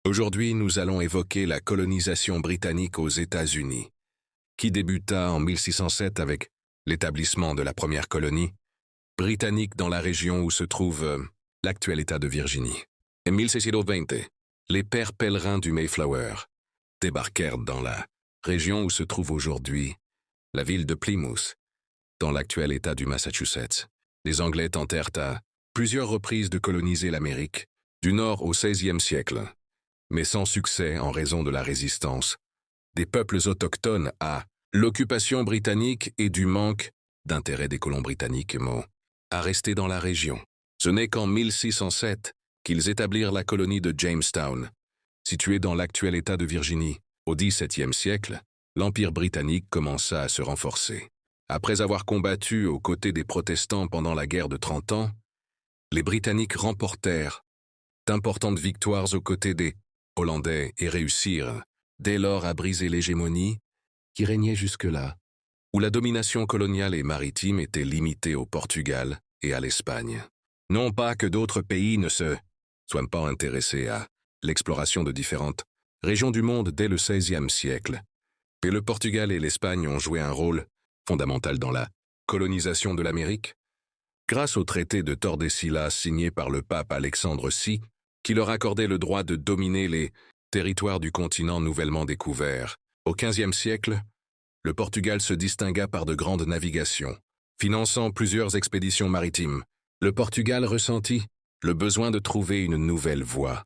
Aujourd'hui, nous allons évoquer la colonisation britannique aux États-Unis, qui débuta en 1607 avec l'établissement de la première colonie britannique dans la région où se trouve l'actuel État de Virginie. En 1620, les pères pèlerins du Mayflower débarquèrent dans la région où se trouve aujourd'hui la ville de Plymouth, dans l'actuel État du Massachusetts. Les Anglais tentèrent à plusieurs reprises de coloniser l'Amérique, du Nord au XVIe siècle, mais sans succès en raison de la résistance des peuples autochtones à l'occupation britannique et du manque d'intérêt des colons britanniques à rester dans la région. Ce n'est qu'en 1607 qu'ils établirent la colonie de Jamestown, située dans l'actuel État de Virginie. Au XVIIe siècle, l'Empire britannique commença à se renforcer. Après avoir combattu aux côtés des protestants pendant la guerre de 30 ans, les Britanniques remportèrent d'importantes victoires aux côtés des Hollandais et réussirent dès lors à briser l'hégémonie qui régnait jusque-là, où la domination coloniale et maritime était limitée au Portugal et à l'Espagne. Non pas que d'autres pays ne se soient pas intéressés à l'exploration de différentes régions du monde dès le XVIe siècle, mais le Portugal et l'Espagne ont joué un rôle fondamental dans la colonisation de l'Amérique, grâce au traité de Tordesillas signé par le pape Alexandre VI, qui leur accordait le droit de dominer les territoires du continent nouvellement découvert. Au XVe siècle, le Portugal se distingua par de grandes navigations, finançant plusieurs expéditions maritimes. Le Portugal ressentit le besoin de trouver une nouvelle voie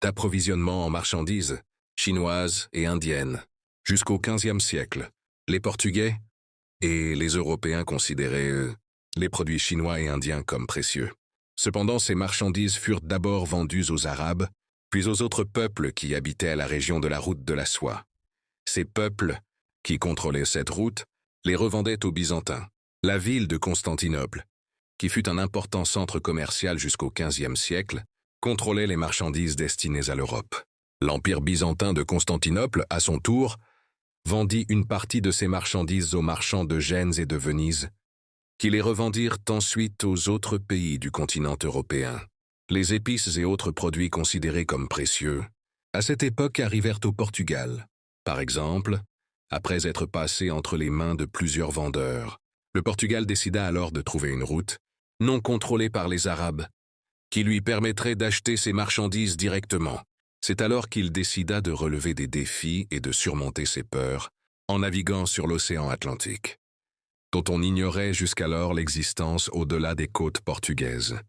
d'approvisionnement en marchandises chinoises et indiennes. Jusqu'au XVe siècle, les Portugais et les Européens considéraient les produits chinois et indiens comme précieux. Cependant, ces marchandises furent d'abord vendues aux Arabes, puis aux autres peuples qui habitaient à la région de la route de la soie. Ces peuples, qui contrôlaient cette route, les revendaient aux Byzantins. La ville de Constantinople, qui fut un important centre commercial jusqu'au XVe siècle, contrôlait les marchandises destinées à l'Europe. L'Empire byzantin de Constantinople, à son tour, vendit une partie de ses marchandises aux marchands de Gênes et de Venise, qui les revendirent ensuite aux autres pays du continent européen. Les épices et autres produits considérés comme précieux, à cette époque arrivèrent au Portugal. Par exemple, après être passé entre les mains de plusieurs vendeurs, le Portugal décida alors de trouver une route, non contrôlée par les Arabes, qui lui permettrait d'acheter ses marchandises directement. C'est alors qu'il décida de relever des défis et de surmonter ses peurs en naviguant sur l'océan Atlantique, dont on ignorait jusqu'alors l'existence au-delà des côtes portugaises.